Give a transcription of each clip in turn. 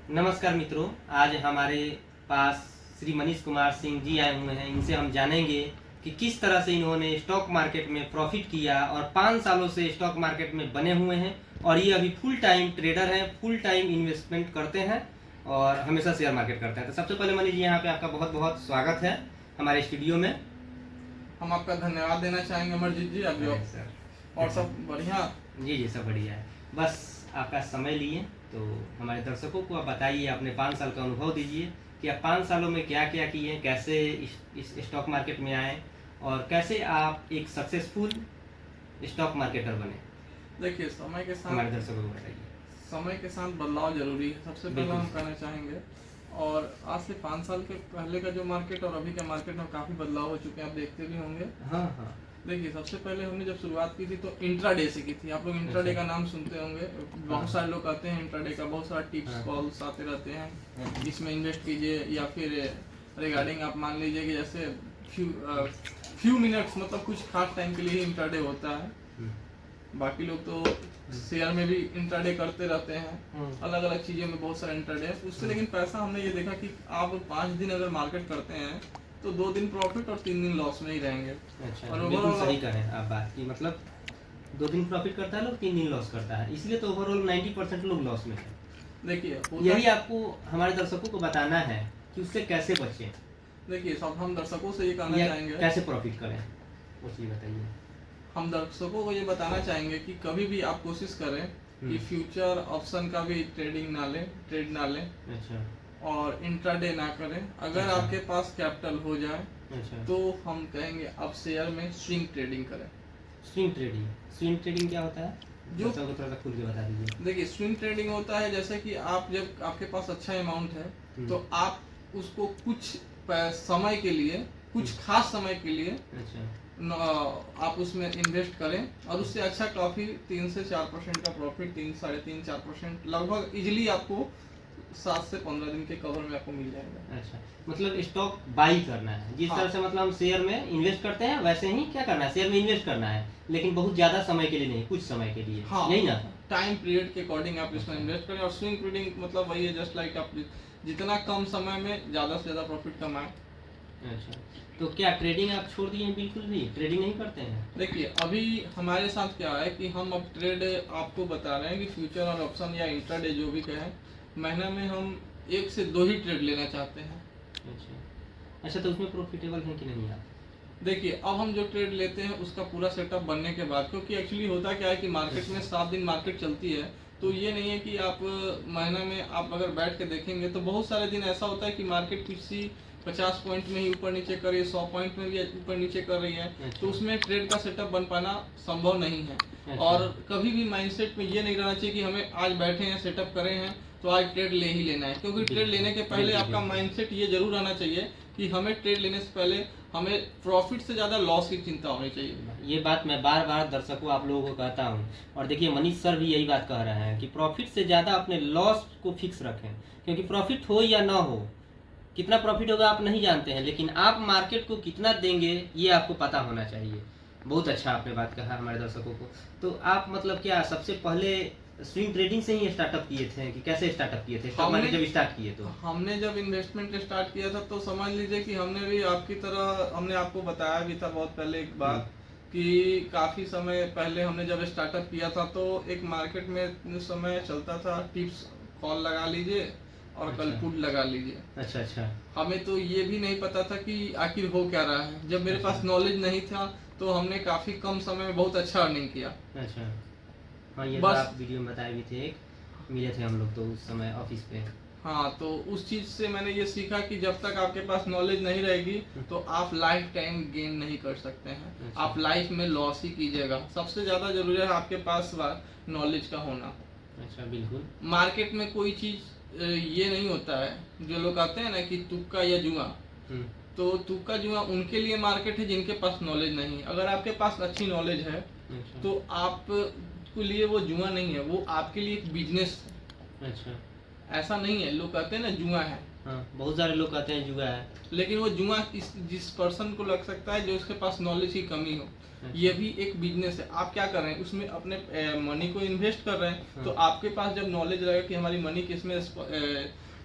नमस्कार मित्रों, आज हमारे पास श्री मनीष कुमार सिंह जी आए हुए हैं। इनसे हम जानेंगे कि किस तरह से इन्होंने स्टॉक मार्केट में प्रॉफिट किया और 5 सालों से स्टॉक मार्केट में बने हुए हैं और ये अभी फुल टाइम ट्रेडर हैं, फुल टाइम इन्वेस्टमेंट करते हैं और हमेशा शेयर मार्केट करते हैं। तो सबसे पहले मनीष जी, यहाँ पे आपका बहुत बहुत स्वागत है हमारे स्टूडियो में। हम आपका धन्यवाद देना चाहेंगे अमरजीत जी। अभी सर और सब बढ़िया? जी, सब बढ़िया है। बस आपका समय लिए तो हमारे दर्शकों को आप बताइए, अपने 5 साल का अनुभव दीजिए कि आप 5 सालों में क्या क्या किए, कैसे इस स्टॉक मार्केट में आए और कैसे आप एक सक्सेसफुल स्टॉक मार्केटर बने। देखिए, समय के साथ हमारे दर्शकों को बताइए। समय के साथ बदलाव जरूरी है, सबसे पहले हम कहना चाहेंगे। और आज से 5 साल के पहले का जो मार्केट और अभी के मार्केट में काफी बदलाव हो चुके हैं, आप देखते भी होंगे। हाँ। देखिए, सबसे पहले हमने जब शुरुआत की थी तो इंट्राडे से की थी। आप लोग इंट्राडे का नाम सुनते होंगे, बहुत सारे लोग कहते हैं इंट्राडे का, बहुत सारा टिप्स कॉल्स आते रहते हैं, इसमें इन्वेस्ट कीजिए, या फिर रिगार्डिंग आप मान लीजिए कि जैसे फ्यू मिनट्स, मतलब कुछ खास टाइम के लिए ही इंट्राडे होता है। बाकी लोग तो शेयर में भी इंट्राडे करते रहते हैं, अलग अलग चीजों में बहुत सारा इंट्राडे है उससे। लेकिन पैसा हमने ये देखा कि आप 5 दिन अगर मार्केट करते हैं तो 2 दिन प्रॉफिट और 3 दिन लॉस में ही रहेंगे। अच्छा, और बिल्कुल ओवरऑल सही करें आप बात की। मतलब 2 दिन प्रॉफिट करता है लोग, 3 दिन लॉस करता है, इसलिए तो ओवरऑल 90% लोग लॉस में है। देखिए, यही आपको हमारे दर्शकों को बताना है कि उससे कैसे बचें। देखिए, सब हम दर्शकों से ये कहना चाहेंगे कैसे प्रॉफिट करें, वो चीज बताइए। हम दर्शकों को ये बताना चाहेंगे कि कभी भी आप कोशिश करें कि फ्यूचर ऑप्शन का भी ट्रेड ना लें। अच्छा। और इंट्राडे ना करें। अगर अच्छा। आपके पास कैपिटल हो जाए अच्छा। तो हम कहेंगे आप शेयर में स्विंग ट्रेडिंग करें। स्विंग ट्रेडिंग क्या होता है, जो थोड़ा सा खुल के बता दीजिए। देखिए, स्विंग ट्रेडिंग होता है जैसे कि आप जब आपके पास अच्छा अमाउंट है तो आप उसको कुछ समय के लिए, कुछ खास समय के लिए आप उसमें इन्वेस्ट करें और उससे अच्छा काफी 3 से 4% का प्रॉफिट, 3, 3.5, 4% लगभग इजिली आपको 7 से 15 दिन के कवर में आपको मिल जाएगा। अच्छा, मतलब स्टॉक बाई करना है जिस तरह से, मतलब हम शेयर में इन्वेस्ट करते हैं वैसे ही क्या करना है, शेयर में इन्वेस्ट करना है, लेकिन बहुत ज्यादा समय के लिए नहीं, कुछ समय के लिए। हाँ, यही ना, टाइम पीरियड के अकॉर्डिंग आप इसमें इन्वेस्ट करें। और स्विंग ट्रेडिंग मतलब वही है, जस्ट लाइक आप जितना कम समय में ज्यादा से ज्यादा प्रॉफिट कमाएं। अच्छा, तो क्या ट्रेडिंग आप छोड़ दिए हैं, बिल्कुल भी ट्रेडिंग नहीं करते हैं? देखिए, अभी हमारे साथ क्या है कि हम अब ट्रेड आपको बता रहे हैं कि फ्यूचर और ऑप्शन या इंट्राडे जो भी कहें, महीने में हम 1 से 2 ही ट्रेड लेना चाहते हैं। अच्छा, तो उसमें प्रॉफिटेबल है कि नहीं आप? देखिए, अब हम जो ट्रेड लेते हैं उसका पूरा सेटअप बनने के बाद, क्योंकि एक्चुअली होता क्या है कि मार्केट में 7 दिन मार्केट चलती है, तो ये नहीं है कि आप महीने में आप अगर बैठ के देखेंगे तो बहुत सारे दिन ऐसा होता है कि मार्केट किसी 50 पॉइंट में ही ऊपर नीचे कर रही है, 100 पॉइंट में भी ऊपर नीचे कर रही है। तो उसमें ट्रेड का सेटअप बन पाना संभव नहीं है। और कभी भी माइंडसेट में ये नहीं रहना चाहिए कि हमें आज बैठे हैं, सेटअप करे हैं तो आज ट्रेड ले ही लेना है। क्योंकि ट्रेड लेने के पहले आपका माइंडसेट ये जरूर रहना चाहिए कि हमें ट्रेड लेने से पहले हमें प्रॉफिट से ज्यादा लॉस की चिंता होनी चाहिए। ये बात मैं बार बार दर्शकों आप लोगों को कहता हूँ, और देखिए मनीष सर भी यही बात कह रहे हैं कि प्रॉफिट से ज़्यादा अपने लॉस को फिक्स रखें, क्योंकि प्रॉफिट हो या ना हो, कितना प्रॉफिट होगा आप नहीं जानते हैं, लेकिन आप मार्केट को कितना देंगे ये आपको पता होना चाहिए। बहुत अच्छा आपने बात कहा हमारे दर्शकों को। तो आप मतलब क्या सबसे पहले स्विंग ट्रेडिंग से ही स्टार्टअप किए थे कि कैसे स्टार्टअप किए थे, जब स्टार्ट किए तो? हमने जब इन्वेस्टमेंट स्टार्ट किया था तो समझ लीजिए कि हमने भी आपकी तरह, हमने आपको बताया भी था बहुत पहले एक बात कि काफी समय पहले हमने जब स्टार्टअप किया था तो एक मार्केट में उस समय चलता था टिप्स कॉल लगा लीजिए और कल पुट लगा लीजिए। अच्छा। हमें तो ये भी नहीं पता था कि आखिर हो क्या रहा है। जब मेरे पास नॉलेज नहीं था तो हमने काफी कम समय में बहुत अच्छा अर्निंग किया। अच्छा, हाँ, ये बस तो आप वीडियो में बताए भी थे, मिले थे हम लोग तो उस समय ऑफिस पे। हाँ, तो उस चीज से मैंने ये सीखा कि जब तक आपके पास नॉलेज नहीं रहेगी तो आप लाइफ टाइम गेन नहीं कर सकते हैं। आप लाइफ में लॉस ही कीजिएगा। सबसे ज्यादा जरूरी है आपके पास नॉलेज का होना। अच्छा, बिल्कुल। मार्केट में कोई चीज ये नहीं होता है जो लोग कहते हैं ना कि तुक्का या जुआ, तो तुक्का जुआ उनके लिए मार्केट है जिनके पास नॉलेज नहीं है। अगर आपके पास अच्छी नॉलेज है तो आपके लिए वो जुआ नहीं है, वो आपके लिए एक बिजनेस है। अच्छा, ऐसा नहीं है, लोग कहते हैं ना जुआ है, हाँ, बहुत सारे लोग कहते हैं जुआ है। लेकिन वो जुआ जिस पर्सन को लग सकता है जो उसके पास नॉलेज की कमी हो। ये भी एक बिजनेस है, आप क्या कर रहे हैं उसमें अपने मनी को इन्वेस्ट कर रहे हैं, तो आपके पास जब नॉलेज रहेगा कि हमारी मनी किस में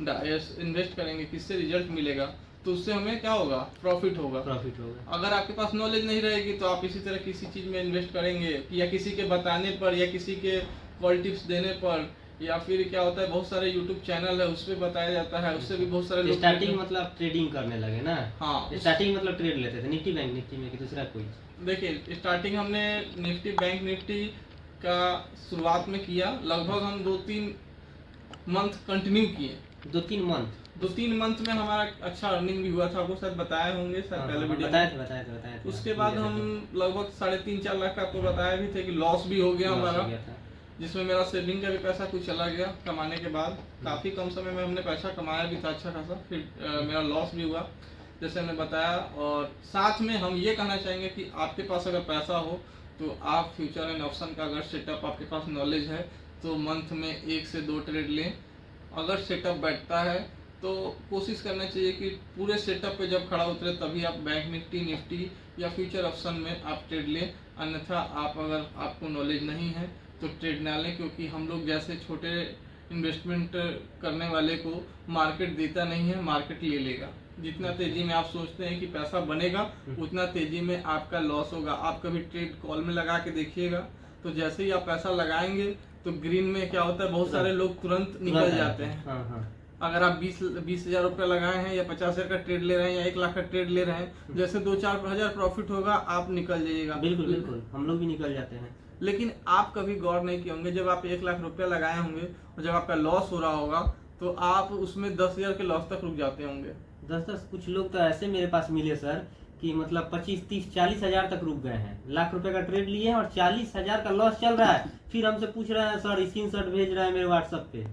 इन्वेस्ट करेंगे, किससे रिजल्ट मिलेगा, तो उससे हमें क्या होगा, प्रॉफिट होगा। प्रॉफिट होगा। अगर आपके पास नॉलेज नहीं रहेगी तो आप इसी तरह किसी चीज में इन्वेस्ट करेंगे, या किसी के बताने पर, या किसी के कॉल टिप्स देने पर, या फिर क्या होता है बहुत सारे यूट्यूब चैनल है उस पर बताया जाता है, उससे भी बहुत सारे लोग स्टार्टिंग मतलब ट्रेडिंग करने लगे ना। हाँ, स्टार्टिंग मतलब ट्रेड लेते थे निफ्टी बैंक निफ्टी में कि दूसरा कोई। देखिए स्टार्टिंग हमने निफ्टी बैंक निफ्टी का शुरुआत में किया, लगभग हम 2-3 मंथ कंटिन्यू किए। 2-3 मंथ। 2-3 मंथ में हमारा अच्छा अर्निंग भी हुआ था, आपको शायद बताए होंगे सर पहले वीडियो बताए थे। उसके बाद हम लगभग 3.5-4 लाख का आपको बताया भी थे कि लॉस भी हो गया हमारा, जिसमें मेरा सेविंग का भी पैसा कुछ चला गया कमाने के बाद। काफ़ी कम समय में हमने पैसा कमाया भी था अच्छा खासा, फिर मेरा लॉस भी हुआ जैसे हमने बताया। और साथ में हम ये कहना चाहेंगे कि आपके पास अगर पैसा हो तो आप फ्यूचर एंड ऑप्शन का अगर सेटअप आपके पास नॉलेज है तो मंथ में 1 से 2 ट्रेड लें। अगर सेटअप बैठता है तो कोशिश करना चाहिए कि पूरे सेटअप पे जब खड़ा उतरे तभी आप बैंक निफ्टी या फ्यूचर ऑप्शन में आप ट्रेड लें, अन्यथा आप अगर आपको नॉलेज नहीं है तो ट्रेड ना लें, क्योंकि हम लोग जैसे छोटे इन्वेस्टमेंट करने वाले को मार्केट देता नहीं है, मार्केट ले लेगा। जितना तेजी में आप सोचते हैं कि पैसा बनेगा उतना तेजी में आपका लॉस होगा। आप कभी ट्रेड कॉल में लगा के देखिएगा तो जैसे ही आप पैसा लगाएंगे तो ग्रीन में क्या होता है, बहुत सारे लोग तुरंत निकल जाते हैं। अगर आप 20,000 रुपये लगाए हैं या 50,000 का ट्रेड ले रहे हैं या 1 लाख का ट्रेड ले रहे हैं, जैसे 2-4 हज़ार प्रॉफिट होगा आप निकल जाइएगा। बिल्कुल हम लोग भी निकल जाते हैं। लेकिन आप कभी गौर नहीं किए होंगे, जब आप 1 लाख रुपया लगाए होंगे और जब आपका लॉस हो रहा होगा तो आप उसमें 10,000 के लॉस तक रुक जाते होंगे। 10 कुछ लोग तो ऐसे मेरे पास मिले सर कि मतलब 25-30-40 हजार तक रुक गए हैं। लाख रुपए का ट्रेड लिए हैं और 40 हजार का लॉस चल रहा है, फिर हमसे पूछ रहे हैं सर, स्क्रीनशॉट भेज रहे हैं मेरे व्हाट्सएप पे,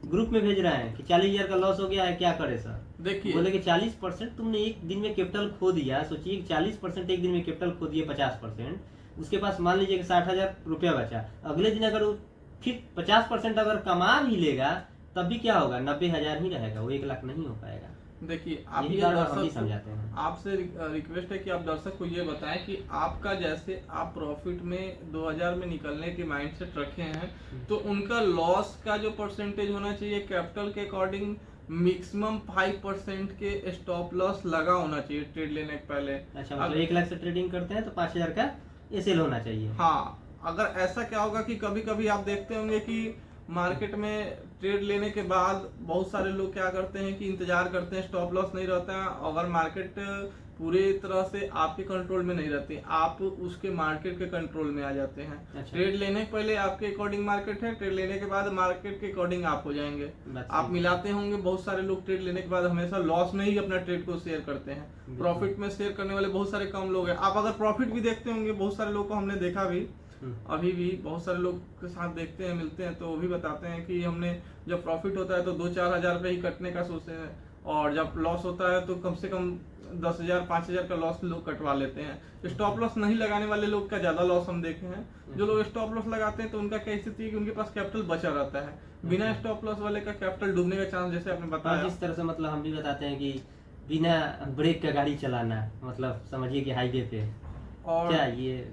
ग्रुप में भेज रहे हैं कि 40,000 का लॉस हो गया है, क्या करे सर। देखिए बोले कि 40% तुमने एक दिन में कैपिटल खो दिया। सोचिए 40% एक दिन में कैपिटल खो दिए, 50%, उसके पास मान लीजिए कि 60,000 रुपया बचा। अगले दिन अगर वो फिर 50% अगर कमा भी लेगा तब भी क्या होगा, 90,000 ही रहेगा, वो 1 लाख नहीं हो पाएगा। देखिए आप ये समझाते हैं, आपसे रिक्वेस्ट है कि आप दर्शक को ये बताएं कि आपका जैसे आप प्रॉफिट में 2000 में निकलने के माइंडसेट रखे हैं तो उनका लॉस का जो परसेंटेज होना चाहिए कैपिटल के अकॉर्डिंग मैक्सिमम 5% के स्टॉप लॉस लगा होना चाहिए ट्रेड लेने के पहले। अच्छा, मतलब 1 लाख से ट्रेडिंग करते हैं तो 5,000 का एसएल होना चाहिए। हाँ, अगर ऐसा क्या होगा कि कभी कभी आप देखते होंगे कि मार्केट में ट्रेड लेने के बाद बहुत सारे लोग क्या करते हैं कि इंतजार करते हैं, स्टॉप लॉस नहीं रहता है। अगर मार्केट पूरे तरह से आपके कंट्रोल में नहीं रहती, आप उसके मार्केट के कंट्रोल में आ जाते हैं। अच्छा। ट्रेड लेने के पहले आपके अकॉर्डिंग मार्केट है, ट्रेड लेने के बाद मार्केट के अकॉर्डिंग आप हो जाएंगे। आप मिलाते होंगे, बहुत सारे लोग ट्रेड लेने के बाद हमेशा लॉस में ही अपना ट्रेड को शेयर करते हैं, प्रॉफिट में शेयर करने वाले बहुत सारे कम लोग हैं। आप अगर प्रॉफिट भी देखते होंगे, बहुत सारे लोग को हमने देखा भी, अभी भी बहुत सारे लोग के साथ देखते हैं, मिलते हैं, तो वो भी बताते हैं कि हमने जब प्रॉफिट होता है तो 2-4 हजार रुपये ही कटने का सोचते हैं, और जब लॉस होता है तो कम से कम 10,000-5,000 का लॉस लोग कटवा लेते हैं। स्टॉप लॉस नहीं लगाने वाले लोग का ज्यादा लॉस हम देखे हैं। जो लोग स्टॉप लॉस लगाते हैं तो उनका क्या स्थिति है कि उनके पास कैपिटल बचा रहता है। बिना स्टॉप लॉस वाले का कैपिटल डूबने का चांस, जैसे आपने बताया, जिस तरह से मतलब हम भी बताते हैं कि बिना ब्रेक का गाड़ी चलाना, मतलब समझिए कि हाईवे पे, और क्या ये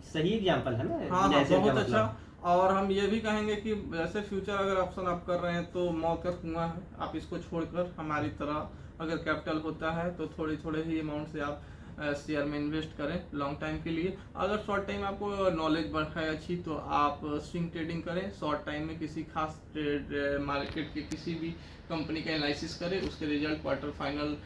सही एग्जांपल है ना। हाँ, बहुत अच्छा। और हम ये भी कहेंगे कि जैसे फ्यूचर अगर ऑप्शन आप कर रहे हैं तो मौत का कुआं है, आप इसको छोड़कर हमारी तरह अगर कैपिटल होता है तो थोड़े थोड़े ही अमाउंट से आप शेयर में इन्वेस्ट करें लॉन्ग टाइम के लिए। अगर शॉर्ट टाइम आपको नॉलेज बढ़ा है अच्छी तो आप स्विंग ट्रेडिंग करें। शॉर्ट टाइम में किसी खास ट्रेड मार्केट के किसी भी कंपनी का एनालिसिस करें, उसके रिजल्ट क्वार्टर फाइनल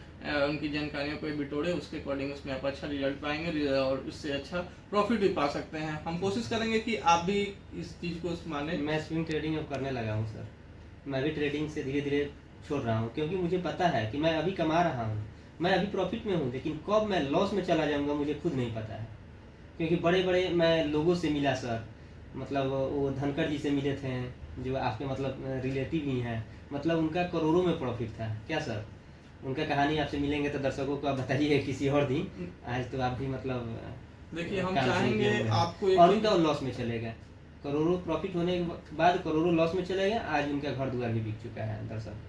उनकी जानकारियों को बिटोड़े, उसके अकॉर्डिंग उसमें आप अच्छा रिजल्ट पाएंगे और उससे अच्छा प्रॉफिट भी पा सकते हैं। हम कोशिश करेंगे कि आप भी इस चीज़ को माने। मैं स्विंग ट्रेडिंग अब करने लगा हूँ सर, मैं भी ट्रेडिंग से धीरे धीरे छोड़ रहा हूँ, क्योंकि मुझे पता है कि मैं अभी कमा रहा हूँ, मैं अभी प्रॉफिट में हूँ, लेकिन कब मैं लॉस में चला जाऊँगा मुझे खुद नहीं पता है। क्योंकि बड़े बड़े मैं लोगों से मिला सर, मतलब वो धनखड़ जी से मिले थे जो आपके मतलब रिलेटिव ही हैं, मतलब उनका करोड़ों में प्रॉफिट था। क्या सर, उनका कहानी आपसे मिलेंगे तो दर्शकों को आप बताइए किसी और दिन। आज तो आप भी मतलब देखिए हम चाहेंगे आपको और उनका लॉस में चलेगा। करोड़ों प्रॉफिट होने के बाद करोड़ों लॉस में चले गए, आज उनका घर द्वार भी बिक चुका है दर्शक।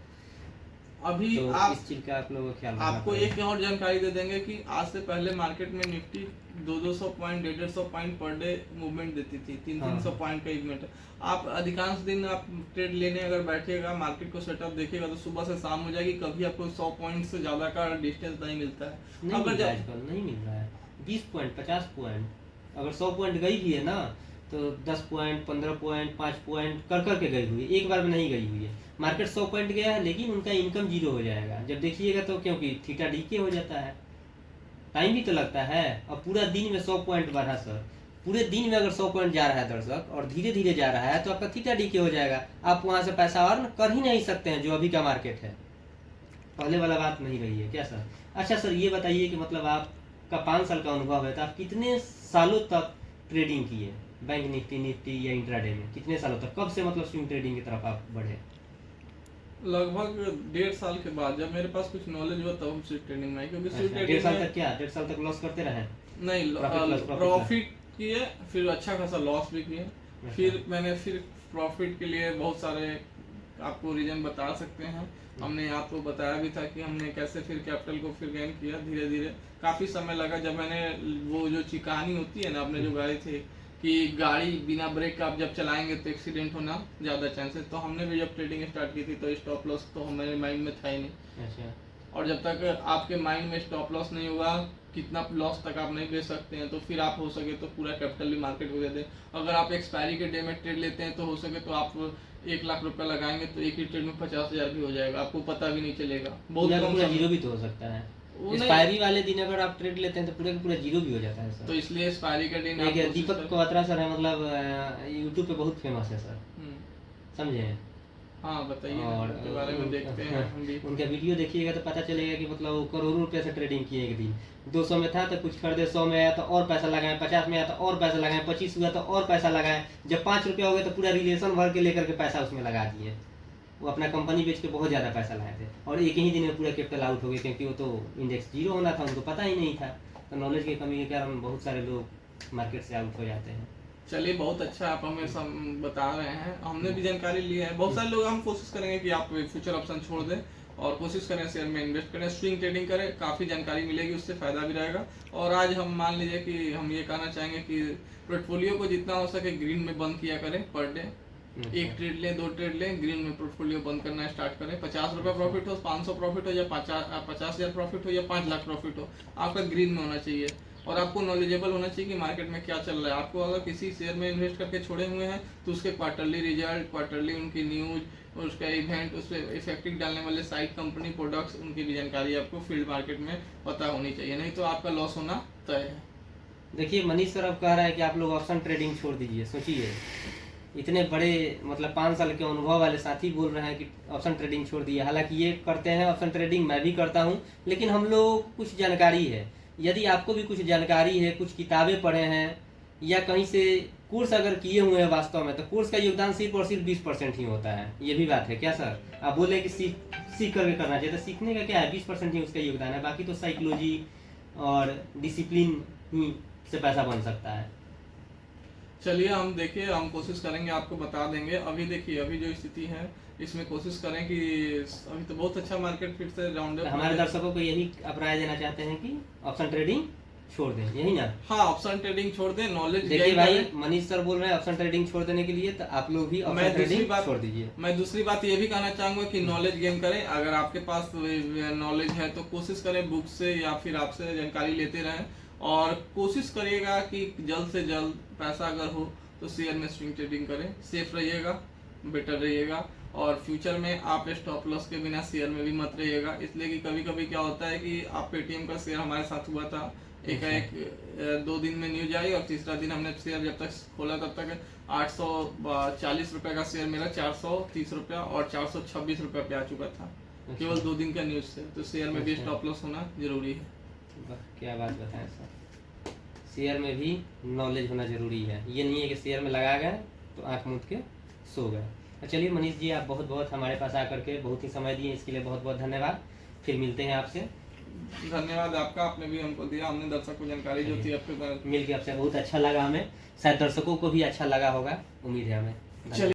अभी तो आप इस चीज का आप लोगों को ख्याल रखना आपको पड़ेगा। एक और जानकारी दे देंगे कि आज से पहले मार्केट में Nifty 200 point 150 point per day movement देती थी, 300 पॉइंट का एक मिनट। आप अधिकांश दिन आप ट्रेड लेने अगर बैठिएगा, मार्केट को सेटअप देखिएगा तो सुबह से शाम हो जाएगी, कभी आपको 100 पॉइंट से ज्यादा का डिस्टेंस नहीं मिलता है। नहीं अगर मिल रहा है जब आजकल, नहीं मिल रहा है। 20 पॉइंट 50 पॉइंट, अगर 100 पॉइंट गई भी है ना तो 10 पॉइंट 15 पॉइंट 5 पॉइंट कर के गई हुई है, एक बार में नहीं गई हुई है। मार्केट 100 पॉइंट गया है लेकिन उनका इनकम जीरो हो जाएगा जब देखिएगा तो, क्योंकि थीटा डीके हो जाता है, टाइम भी तो लगता है। और पूरा दिन में 100 पॉइंट बढ़ा सर, पूरे दिन में अगर 100 पॉइंट जा रहा है दर्शक और धीरे धीरे जा रहा है तो आपका थीटा डीके हो जाएगा, आप वहां से पैसा अर्न कर ही नहीं सकते हैं जो अभी का मार्केट है। पहले वाला बात नहीं रही है क्या सर? अच्छा सर ये बताइए कि मतलब आपका 5 साल का अनुभव है तो आप कितने सालों तक ट्रेडिंग किए, बैंक निफ्टी या इंट्राडे में कितने सालों तक, कब से मतलब स्विंग ट्रेडिंग की तरफ आप बढ़े? लगभग 1.5 साल के बाद जब मेरे पास कुछ नॉलेज हुआ तब हम स्विंग ट्रेडिंग में आए, क्योंकि स्विंग अच्छा, 1.5 ट्रेडिंग साल में तक क्या 1.5 साल तक लॉस करते रहे? नहीं प्रॉफिट किए, फिर अच्छा खासा लॉस भी किए। फिर मैंने फिर प्रॉफिट के लिए बहुत सारे आपको रीजन बता सकते हैं। हमने आपको बताया भी था कि हमने कैसे फिर कैपिटल को फिर गेन किया धीरे धीरे। काफी समय लगा जब मैंने वो जो कहानी होती है ना, आपने जो गाई थी कि गाड़ी बिना ब्रेक का आप जब चलाएंगे तो एक्सीडेंट होना ज्यादा चांसेस, तो हमने भी जब ट्रेडिंग स्टार्ट की थी तो स्टॉप लॉस तो हमारे माइंड में था ही नहीं। अच्छा, और जब तक आपके माइंड में स्टॉप लॉस नहीं होगा, कितना लॉस तक आप नहीं ले सकते हैं, तो फिर आप हो सके तो पूरा कैपिटल भी मार्केट को दे दें। अगर आप एक्सपायरी के डे में ट्रेड लेते हैं तो हो सके तो आप 1 लाख रुपए लगाएंगे तो एक ही ट्रेड में 50,000 भी हो जाएगा, आपको पता भी नहीं चलेगा। बहुत या कम पूरा समय। जीरो भी तो हो सकता है। वो नहीं- एक्सपायरी वाले दिन अगर आप ट्रेड लेते हैं तो पूरा का पूरा जीरो भी हो जाता है सर। तो इसलिए एक्सपायरी का दिन आप एक कोशिश दीपक करें। कोहत्रा सर है, मतलब यूट्यूब पे बहुत फेमस है सर, हम्म, समझे? हाँ बताइए ना, और उनके बारे में देखते हैं हम भी। उनका वीडियो देखिएगा तो पता चलेगा कि मतलब वो करोड़ों रुपए से ट्रेडिंग किए एक दिन। 200 में था तो कुछ खरीदे, 100 में आया तो और पैसा लगाए, 50 में आया तो और पैसा लगाए, 25 हुआ तो और पैसा लगाए, जब 5 रुपया हो गया तो पूरा रिलेशन भर के लेकर के पैसा उसमें लगा दिए। वो अपना कंपनी बेच के बहुत ज़्यादा पैसा लाए थे और एक ही दिन में पूरा कैपिटल आउट हो गए, क्योंकि वो तो इंडेक्स जीरो होना था, उनको पता ही नहीं था। तो नॉलेज की कमी के कारण बहुत सारे लोग मार्केट से आउट हो जाते हैं। चलिए बहुत अच्छा आप हमें सब बता रहे हैं, हमने भी जानकारी ली है। बहुत सारे लोग, हम कोशिश करेंगे कि आप फ्यूचर ऑप्शन छोड़ दें और कोशिश करें शेयर में इन्वेस्ट करें, स्विंग ट्रेडिंग करें, काफ़ी जानकारी मिलेगी, उससे फ़ायदा भी रहेगा। और आज हम मान लीजिए कि हम ये कहना चाहेंगे कि पोर्टफोलियो को जितना हो सके ग्रीन में बंद किया करें पर डे। एक ट्रेड लें, 2 ट्रेड लें, ग्रीन में पोर्टफोलियो बंद करना स्टार्ट करें। 50 रुपये प्रॉफिट हो, 500 प्रॉफिट हो या 50,000 प्रॉफिट हो या 5 लाख प्रॉफिट हो, आपका ग्रीन में होना चाहिए। और आपको नॉलेजेबल होना चाहिए कि मार्केट में क्या चल रहा है। आपको अगर किसी शेयर में इन्वेस्ट करके छोड़े हुए हैं तो उसके क्वार्टरली रिजल्ट, क्वार्टरली उनकी न्यूज, उसका इवेंट, उस पर इफेक्टिव डालने वाले साइट, कंपनी, प्रोडक्ट्स, उनकी भी जानकारी आपको फील्ड मार्केट में पता होनी चाहिए, नहीं तो आपका लॉस होना तय है। देखिए मनीष सर अब कह रहा है कि आप लोग ऑप्शन ट्रेडिंग छोड़ दीजिए। सोचिए, इतने बड़े मतलब 5 साल के अनुभव वाले साथी बोल रहे हैं कि ऑप्शन ट्रेडिंग छोड़ दिए। हालांकि ये करते हैं ऑप्शन ट्रेडिंग, मैं भी करता हूँ, लेकिन हम लोग कुछ जानकारी है। यदि आपको भी कुछ जानकारी है, कुछ किताबें पढ़े हैं या कहीं से कोर्स अगर किए हुए हैं वास्तव में, तो कोर्स का योगदान सिर्फ और सिर्फ 20% ही होता है। ये भी बात है क्या सर? आप बोले कि सीख करके करना चाहिए, तो सीखने का क्या है, 20% ही उसका योगदान है, बाकी तो साइकोलॉजी और डिसिप्लिन ही से पैसा बन सकता है। चलिए हम देखिए, हम कोशिश करेंगे, आपको बता देंगे। अभी देखिए, अभी जो स्थिति है इसमें कोशिश करें कि अभी तो बहुत अच्छा मार्केट फिर से राउंड अप। हमारे दर्शकों को यही आप राय देना चाहते हैं कि ऑप्शन ट्रेडिंग छोड़ दें, यही ना? हाँ, ऑप्शन ट्रेडिंग छोड़ दें, नॉलेज देखिए भाई, मनीष सर बोल रहे हैं ऑप्शन ट्रेडिंग छोड़ देने के लिए, तो आप लोग भी ऑप्शन ट्रेडिंग छोड़ दीजिए। मैं दूसरी बात ये भी कहना चाहूंगा कि नॉलेज गेन करें। अगर आपके पास नॉलेज है तो कोशिश करें बुक से या फिर आपसे जानकारी लेते रहें, और कोशिश करिएगा कि जल्द से जल्द पैसा अगर हो तो शेयर में स्विंग ट्रेडिंग करें, सेफ रहिएगा, बेटर रहिएगा। और फ्यूचर में आप स्टॉप लॉस के बिना शेयर में भी मत रहिएगा, इसलिए कि कभी कभी क्या होता है कि आप पेटीएम का शेयर हमारे साथ हुआ था, एक 2 दिन में न्यूज आई और तीसरा दिन हमने शेयर जब तक खोला तब तक 840 रुपए का शेयर मेरा 430 रुपया और 426 रुपये पे आ चुका था, केवल 2 दिन का न्यूज से। तो शेयर में भी स्टॉप लॉस होना जरूरी है। क्या बात बताएं सर, शेयर में भी नॉलेज होना जरूरी है। ये नहीं है कि शेयर में लगा गए तो आंख मूंद के सो गए। चलिए मनीष जी, आप बहुत बहुत हमारे पास आकर के बहुत ही समय दिए, इसके लिए बहुत बहुत धन्यवाद। फिर मिलते हैं आपसे। धन्यवाद आपका, आपने भी हमको दिया, हमने दर्शक को जानकारी जो थी आपके बारे में। मिल के आपसे बहुत अच्छा लगा हमें, शायद दर्शकों को भी अच्छा लगा होगा, उम्मीद है हमें। चलिए।